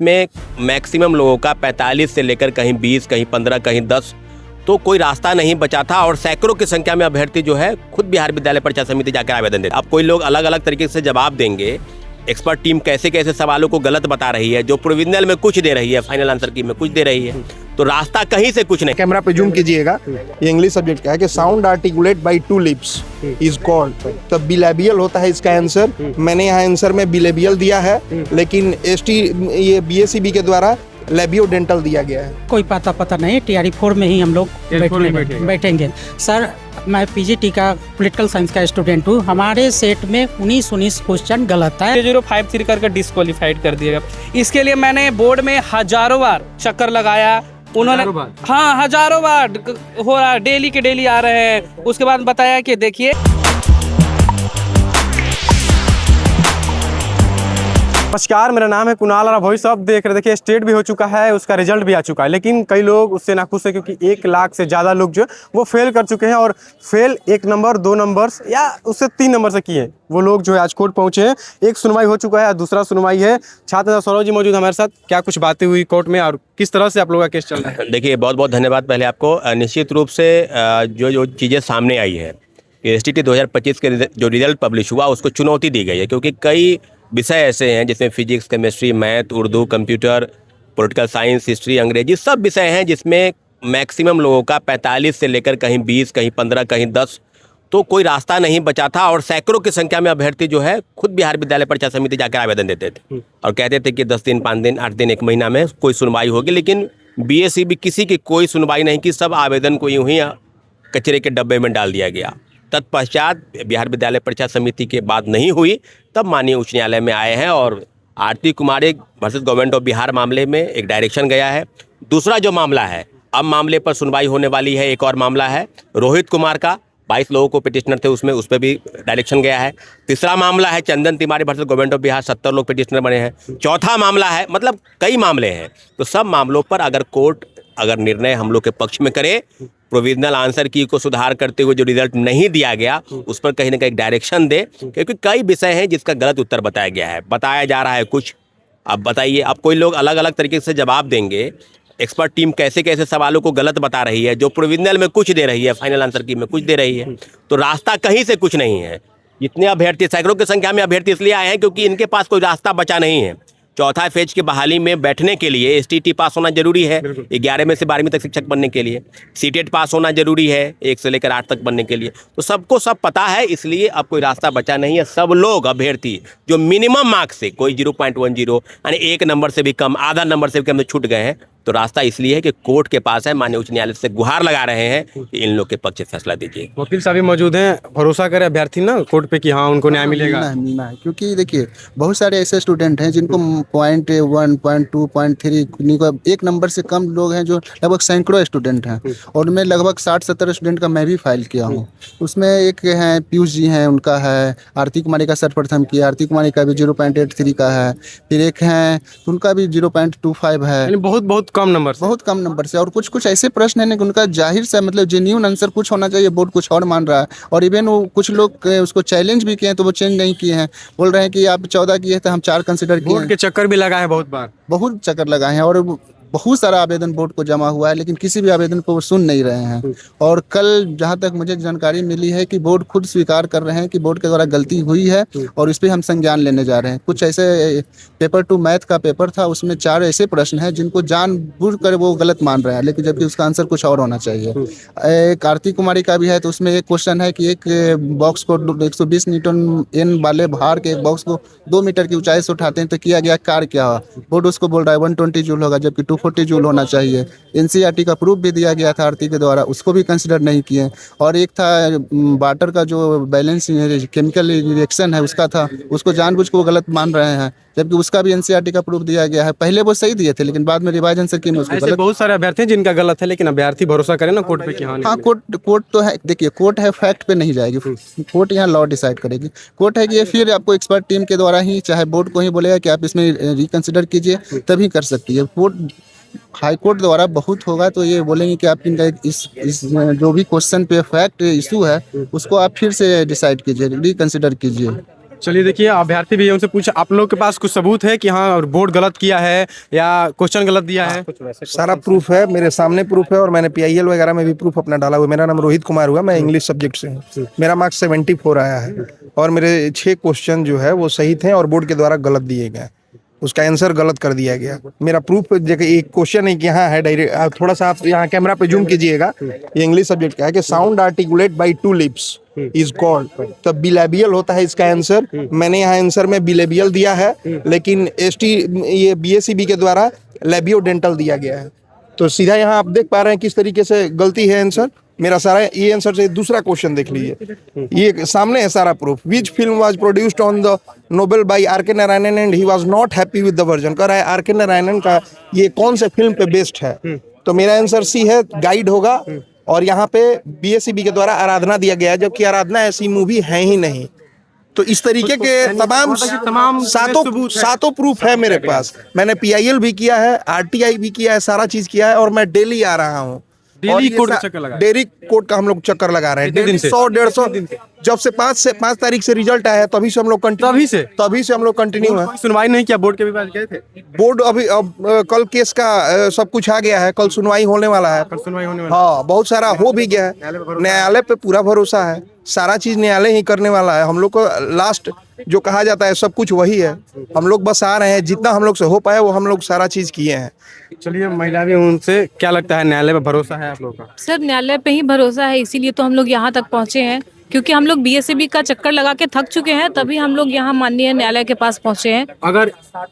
में मैक्सिमम लोगों का 45 से लेकर कहीं 20, कहीं 15, कहीं 10, तो कोई रास्ता नहीं बचा था और सैकड़ों की संख्या में अभ्यर्थी जो है खुद बिहार विद्यालय परीक्षा समिति जाकर आवेदन देते। अब कोई लोग अलग अलग तरीके से जवाब देंगे, एक्सपर्ट टीम कैसे कैसे सवालों को गलत बता रही है, जो प्रोविजनल में कुछ दे रही है, फाइनल आंसर की में कुछ दे रही है, तो रास्ता कहीं से कुछ नहीं। कैमरा पे जूम कीजिएगा, ये इंग्लिश सब्जेक्ट का है कि sound articulate by two lips is called, तब बिलेबियल होता है इसका आंसर। मैंने यहाँ आंसर में बिलेबियल दिया है, लेकिन एसटी ये बीएसईबी के द्वारा लेबियो डेंटल दिया गया है। कोई पता नहीं, टीआरई 4 में ही हम लोग बैठेंगे। सर, मैं पीजीटी का पॉलिटिकल साइंस का स्टूडेंट हूँ। हमारे सेट में 19 क्वेश्चन गलत है। 053 करके डिस्क्वालीफाइड कर दिएगा। इसके लिए मैंने बोर्ड में हजारों बार चक्कर लगाया, उन्होंने हाँ हजारों बार हो रहा है, डेली के डेली आ रहे हैं। उसके बाद बताया कि देखिए, नमस्कार, मेरा नाम है कुणाल और वॉइस ऑफ देख रहे। देखिए, स्टेट भी हो चुका है, उसका रिजल्ट भी आ चुका है, लेकिन कई लोग उससे नाखुश है क्योंकि 1 लाख से ज़्यादा लोग जो वो फेल कर चुके हैं और फेल 1 नंबर 2 नंबर या उससे 3 नंबर से किए। वो लोग जो है आज कोर्ट पहुंचे हैं। एक सुनवाई हो चुका है, दूसरा सुनवाई है। छात्र सौरभ जी मौजूद हमारे साथ। क्या कुछ बातें हुई कोर्ट में और किस तरह से आप लोगों का केस चल रहा है? देखिए, बहुत बहुत धन्यवाद पहले आपको। निश्चित रूप से जो चीज़ें सामने आई है कि STT 2025 के जो रिजल्ट पब्लिश हुआ उसको चुनौती दी गई है, क्योंकि कई विषय ऐसे हैं जिसमें physics, chemistry, math, Urdu, computer, political science, history, अंग्रेजी, सब विषय हैं जिसमें मैक्सिमम लोगों का 45 से लेकर कहीं 20, कहीं 15, कहीं 10, तो कोई रास्ता नहीं बचा था और सैकड़ों की संख्या में अभ्यर्थी जो है खुद बिहार विद्यालय परीक्षा समिति जाकर आवेदन देते थे और कहते थे कि 10 दिन, 5 दिन, 8 दिन, 1 महीना में कोई सुनवाई होगी। लेकिन BSE किसी की कोई सुनवाई नहीं की, सब आवेदन को यूं ही कचरे के डब्बे में डाल दिया गया। तत्पश्चात बिहार विद्यालय परीक्षा समिति के बाद नहीं हुई, तब माननीय उच्च न्यायालय में आए हैं और Aarti Kumari versus government of Bihar मामले में एक डायरेक्शन गया है। दूसरा जो मामला है, अब मामले पर सुनवाई होने वाली है, एक और मामला है रोहित कुमार का, 22 लोगों को पिटिशनर थे उसमें, उस पर भी डायरेक्शन गया है। तीसरा मामला है Chandan Tiwari versus government of Bihar, 70 लोग पिटिशनर बने हैं। चौथा मामला है, मतलब कई मामले हैं, तो सब मामलों पर अगर कोर्ट निर्णय हम लोग के पक्ष में करे, प्रोविजनल आंसर की को सुधार करते हुए जो रिजल्ट नहीं दिया गया उस पर कहीं ना कहीं डायरेक्शन दे, क्योंकि कई विषय हैं जिसका गलत उत्तर बताया गया है, बताया जा रहा है कुछ। अब बताइए, अब कोई लोग अलग अलग तरीके से जवाब देंगे, एक्सपर्ट टीम कैसे कैसे सवालों को गलत बता रही है, जो प्रोविजनल में कुछ दे रही है, फाइनल आंसर की में कुछ दे रही है, तो रास्ता कहीं से कुछ नहीं है। इतने अभ्यर्थी, सैकड़ों की संख्या में अभ्यर्थी इसलिए आए हैं क्योंकि इनके पास कोई रास्ता बचा नहीं है। चौथा फेज की बहाली में बैठने के लिए STT पास होना जरूरी है, 11 में से 12वीं तक शिक्षक बनने के लिए। CTET पास होना जरूरी है 1 से लेकर 8 तक बनने के लिए। तो सबको सब पता है, इसलिए अब कोई रास्ता बचा नहीं है। सब लोग अभ्यर्थी जो मिनिमम मार्क्स से, कोई 0.10 यानी 1 नंबर से भी कम, आधा नंबर से भी कम छूट गए हैं, तो रास्ता इसलिए है कि कोर्ट के पास है। माननीय उच्च न्यायालय से गुहार लगा रहे हैं कि इन लोग के पक्ष से फैसला दीजिए। वकील साहब भी मौजूद हैं। भरोसा करे अभ्यर्थी ना कोर्ट पे कि हाँ उनको न्याय मिलेगा? मिलना है, क्योंकि देखिए बहुत सारे ऐसे स्टूडेंट हैं जिनको 0.1, 0.2, 0.3 1 नंबर से कम लोग हैं, जो लगभग सैकड़ों स्टूडेंट हैं, और मैं लगभग 60-70 स्टूडेंट का मैं भी फाइल किया हूँ। उसमें एक है पीयूष जी हैं, उनका है, आरती कुमारी का सर्वप्रथम किया, आरती कुमारी का भी 0.83 का है, फिर एक है उनका भी 0.25 है। बहुत कम नंबर से और कुछ ऐसे प्रश्न हैं कि उनका जाहिर सा मतलब जेन्युइन आंसर कुछ होना चाहिए, बोर्ड कुछ और मान रहा है। और इवन वो कुछ लोग उसको चैलेंज भी किए हैं, तो वो चेंज नहीं किए हैं, बोल रहे हैं कि आप 14 किए तो हम 4 कंसिडर किए। बोर्ड के चक्कर भी लगा है, बहुत चक्कर लगाए हैं और बहुत सारा आवेदन बोर्ड को जमा हुआ है, लेकिन किसी भी आवेदन को वो सुन नहीं रहे हैं। और कल जहां तक मुझे जानकारी मिली है कि बोर्ड खुद स्वीकार कर रहे हैं कि बोर्ड के द्वारा गलती हुई है और इस पर हम संज्ञान लेने जा रहे हैं। कुछ ऐसे पेपर 2 मैथ का पेपर था, उसमें 4 ऐसे प्रश्न हैं जिनको जानबूझकर वो गलत मान रहे हैं, लेकिन जबकि उसका आंसर कुछ और होना चाहिए। एक आरती कुमारी का भी है, तो उसमें एक क्वेश्चन है कि एक बॉक्स को 120 न्यूटन एन वाले भार के एक बॉक्स को 2 मीटर की ऊंचाई से उठाते हैं तो किया गया कार्य क्या हुआ? बोर्ड उसको बोल रहा है 120 जूल होगा, जबकि 240 जूल होना चाहिए। NCERT का प्रूफ भी दिया गया था आरती के द्वारा, उसको भी कंसिडर नहीं किए। और एक था वाटर का जो बैलेंस केमिकल रिएक्शन है उसका था, उसको जानबूझ को गलत मान रहे हैं, जबकि उसका भी NCERT का प्रूफ दिया गया है। पहले वो सही दिए थे, लेकिन बाद में रिवाइज आंसर की में उसको गलत। बहुत सारे अभ्यर्थी हैं जिनका गलत है, लेकिन अभ्यर्थी भरोसा करें ना कोर्ट पे कि हाँ कोर्ट तो है। देखिए, कोर्ट है, फैक्ट पे नहीं जाएगी, कोर्ट यहाँ लॉ डिसाइड करेगी। कोर्ट है कि ये फिर आपको एक्सपर्ट टीम के द्वारा ही, चाहे बोर्ड को ही बोलेगा कि आप इसमें रिकंसिडर कीजिए, तभी कर सकती है। कोर्ट हाई कोर्ट द्वारा बहुत होगा तो ये बोलेंगे कि आप इनका इस जो भी क्वेश्चन पे फैक्ट इशू है उसको आप फिर से डिसाइड कीजिए, रिकंसिडर कीजिए। चलिए देखिए, अभ्यर्थी भी है, उनसे पूछा आप लोग के पास कुछ सबूत है कि हाँ बोर्ड गलत किया है या क्वेश्चन गलत दिया है? कुछ वैसे सारा प्रूफ है, मेरे सामने प्रूफ है और मैंने PIL वगैरह में भी प्रूफ अपना डाला हुआ है। मेरा नाम रोहित कुमार हुआ, मैं इंग्लिश सब्जेक्ट से हूँ। मेरा मार्क्स 74 आया है और मेरे 6 क्वेश्चन जो है वो सही थे और बोर्ड के द्वारा गलत दिए गए, उसका आंसर गलत कर दिया गया। मेरा प्रूफ जगह एक क्वेश्चन है कि यहाँ है डायरेक्ट, थोड़ा सा आप यहाँ कैमरा पे जूम कीजिएगा, ये इंग्लिश सब्जेक्ट का है कि sound articulate by 2 lips is called, तो बिलेबियल होता है इसका आंसर। मैंने यहाँ आंसर में बिलेबियल दिया है, लेकिन ये BACB के द्वारा लेबियोडेंटल दिया गया है। तो सीधा यहाँ आप देख पा रहे हैं किस तरीके से गलती है आंसर। मेरा सारा ये आंसर से दूसरा क्वेश्चन देख लीजिए, ये सामने है सारा proof. Which film was produced on the novel by R.K. Narayanan and he was not happy with the version. कह रहा है R.K. नारायणन का ये कौन से फिल्म पे बेस्ड है, तो मेरा आंसर C है, गाइड होगा। और यहाँ पे BACB के द्वारा आराधना दिया गया है, जबकि आराधना ऐसी मूवी है ही नहीं। तो इस तरीके के तमाम सातों प्रूफ है मेरे पास। मैंने PIL भी किया है, RTI भी किया है, सारा चीज किया है और मैं डेली आ रहा हूँ। डेली कोर्ट का चक्कर लगा, डेली कोर्ट का हम लोग चक्कर लगा रहे हैं, डेली 100-150। जब से 5 तारीख से रिजल्ट आया है तभी से हम लोग कंटिन्यू है। सुनवाई नहीं किया, बोर्ड के भी पास गए थे? बोर्ड अभी अब कल केस का सब कुछ आ गया है, कल सुनवाई होने वाला है। हाँ, बहुत सारा हो भी गया है। न्यायालय पे पूरा भरोसा है, सारा चीज न्यायालय ही करने वाला है। हम लोग को लास्ट जो कहा जाता है सब कुछ वही है। हम लोग बस आ रहे हैं, जितना हम लोग से हो पाए वो हम लोग सारा चीज किए हैं। चलिए, महिला भी, उनसे क्या लगता है, न्यायालय पे भरोसा है आप लोगों का? सर, न्यायालय पे ही भरोसा है, इसीलिए तो हम लोग यहाँ तक पहुँचे हैं, क्योंकि हम लोग BACB का चक्कर लगा के थक चुके हैं, तभी हम लोग यहाँ माननीय न्यायालय के पास पहुँचे हैं। अगर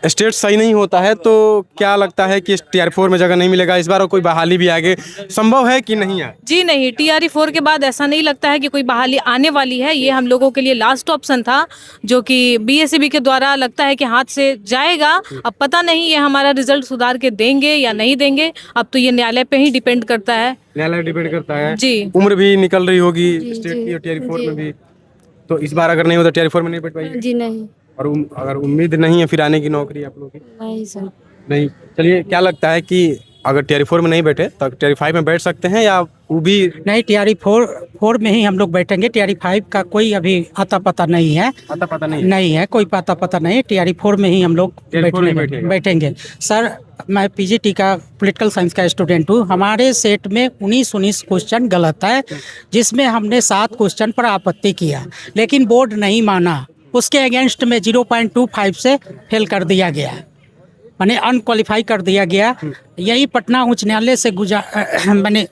स्टेट सही नहीं होता है तो क्या लगता है कि TR4 में जगह नहीं मिलेगा इस बार, और कोई बहाली भी आगे संभव है कि नहीं है? जी नहीं, TR4 के बाद ऐसा नहीं लगता है कि कोई बहाली आने वाली है। ये हम लोगों के लिए लास्ट ऑप्शन था, जो कि BACB के द्वारा लगता है कि हाथ से जाएगा। अब पता नहीं ये हमारा रिजल्ट सुधार के देंगे या नहीं देंगे, अब तो ये न्यायालय पे ही डिपेंड करता है। न्यायालय डिपेंड करता है जी। उम्र भी निकल रही होगी स्टेट की और TR4 में भी, तो इस बार अगर नहीं होता TR4 में नहीं बैठ पाएगी? जी नहीं। और अगर उम्मीद नहीं है फिर आने की नौकरी आप लोगों की? नहीं सर। नहीं। चलिए, क्या लगता है कि अगर TR4 में नहीं बैठे तो TR5 में बैठ सकते हैं या वो भी? नहीं, TR4 में ही हम लोग बैठेंगे। TR5 का कोई अभी आता पता नहीं है। आता पता नहीं है, कोई पता नहीं है। TR4 में ही हम लोग बैठेंगे। सर, मैं PGT का पॉलिटिकल साइंस का स्टूडेंट हूँ। हमारे सेट में 19 क्वेश्चन गलत है, जिसमें हमने 7 क्वेश्चन पर आपत्ति किया, लेकिन बोर्ड नहीं माना। उसके अगेंस्ट में 0.25 से फेल कर दिया गया, माने अनक्वालिफाई कर दिया गया। यही पटना उच्च न्यायालय से मैंने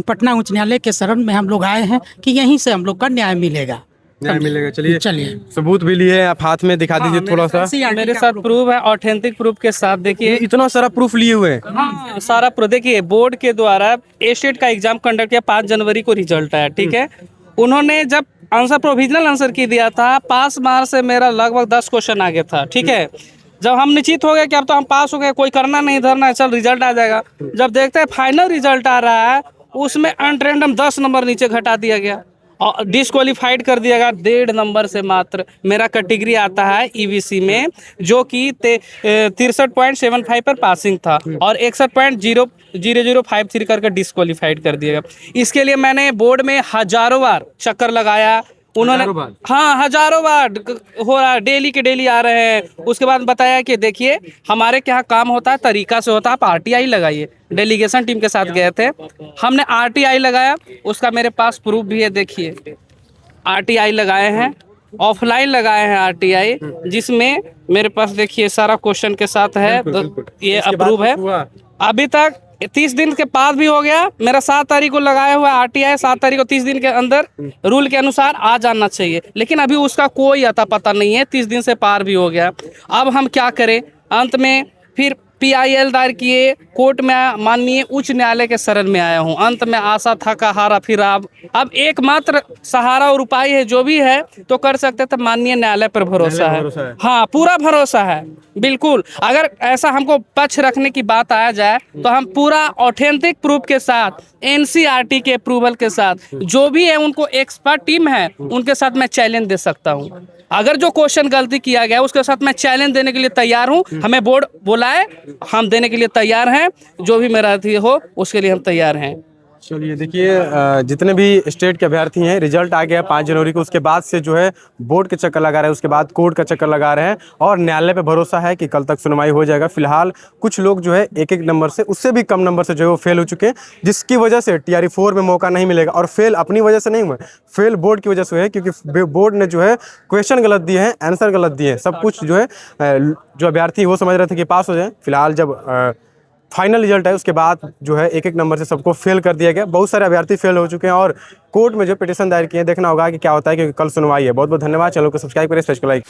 पटना उच्च न्यायालय के शरण में हम लोग आए हैं कि यहीं से हम लोग का न्याय मिलेगा। चलिए, सबूत भी लिए, आप हाथ में दिखा दीजिए थोड़ा सा। मेरे साथ प्रूफ है, ऑथेंटिक प्रूफ के साथ। देखिए, इतना सारा प्रूफ लिए हुए हैं। हाँ, सारा प्रूफ। देखिए, बोर्ड के द्वारा स्टेट का एग्जाम कंडक्ट किया, 5 जनवरी को रिजल्ट आया, ठीक है। उन्होंने जब आंसर प्रोविजनल आंसर की दिया था, पास मार्क्स से मेरा लगभग 10 क्वेश्चन आगे था, ठीक है। जब हम निश्चित हो गए कि अब तो हम पास हो गए, कोई करना नहीं धरना है, चल रिजल्ट आ जाएगा। जब देखते हैं फाइनल रिजल्ट आ रहा है, उसमें अनट्रेंडम 10 नंबर नीचे घटा दिया गया और डिस्क्वालीफाइड कर दिया गया 1.5 नंबर से मात्र। मेरा कैटेगरी आता है EVC में, जो कि 63.75 पर पासिंग था और 61.0053 करके डिस्क्वालीफाइड कर दिया गया। इसके लिए मैंने बोर्ड में हजारों बार चक्कर लगाया। उन्होंने हाँ, हजारों बार हो रहा है, डेली के डेली आ रहे हैं। उसके बाद बताया कि देखिए, हमारे क्या काम होता है, तरीका से होता है, आप RTI लगाइए। डेलीगेशन टीम के साथ गए थे, हमने RTI लगाया, उसका मेरे पास प्रूफ भी है। देखिए, RTI लगाए हैं, ऑफलाइन लगाए हैं RTI, जिसमें मेरे पास देखिए सारा क्वेश्चन के साथ है, तो ये अप्रूव है। अभी तक 30 दिन के बाद भी हो गया। मेरा 7 तारीख को लगाया हुआ RTI, 7 तारीख को 30 दिन के अंदर रूल के अनुसार आ जाना चाहिए, लेकिन अभी उसका कोई अता पता नहीं है। 30 दिन से पार भी हो गया। अब हम क्या करें? अंत में फिर PIL दायर किए, कोर्ट में माननीय उच्च न्यायालय के शरण में आया हूँ। अंत में आशा थका हारा फिर अब एकमात्र सहारा और उपाय है, जो भी है तो कर सकते थे। माननीय न्यायालय पर भरोसा है। हाँ, पूरा भरोसा है, बिल्कुल। अगर ऐसा हमको पक्ष रखने की बात आया जाए तो हम पूरा ऑथेंटिक प्रूफ के साथ, NCERT के अप्रूवल के साथ, जो भी है उनको एक्सपर्ट टीम है उनके साथ मैं चैलेंज दे सकता हूँ। अगर जो क्वेश्चन गलती किया गया उसके साथ मैं चैलेंज देने के लिए तैयार हूँ। हमें बोर्ड बुलाए, हम देने के लिए तैयार हैं। जो भी मेरा हो उसके लिए हम तैयार हैं। चलिए देखिए, जितने भी स्टेट के अभ्यर्थी हैं, रिजल्ट आ गया 5 जनवरी को, उसके बाद से जो है बोर्ड के चक्कर लगा रहे हैं, उसके बाद कोर्ट का चक्कर लगा रहे हैं और न्यायालय पे भरोसा है कि कल तक सुनवाई हो जाएगा। फिलहाल कुछ लोग जो है एक नंबर से, उससे भी कम नंबर से जो है वो फेल हो चुके हैं, जिसकी वजह से TRE 4 में मौका नहीं मिलेगा। और फेल अपनी वजह से नहीं हुआ, फेल बोर्ड की वजह से है, क्योंकि बोर्ड ने जो है क्वेश्चन गलत दिए हैं, आंसर गलत दिए हैं, सब कुछ जो है जो अभ्यर्थी वो समझ रहे थे कि पास हो जाए। फिलहाल जब फाइनल रिजल्ट है उसके बाद जो है एक नंबर से सबको फेल कर दिया गया। बहुत सारे अभ्यर्थी फेल हो चुके हैं और कोर्ट में जो पिटीशन दायर किए हैं, देखना होगा कि क्या होता है, क्योंकि कल सुनवाई है। बहुत बहुत धन्यवाद। चैनल को सब्सक्राइब करें, पेज को लाइक।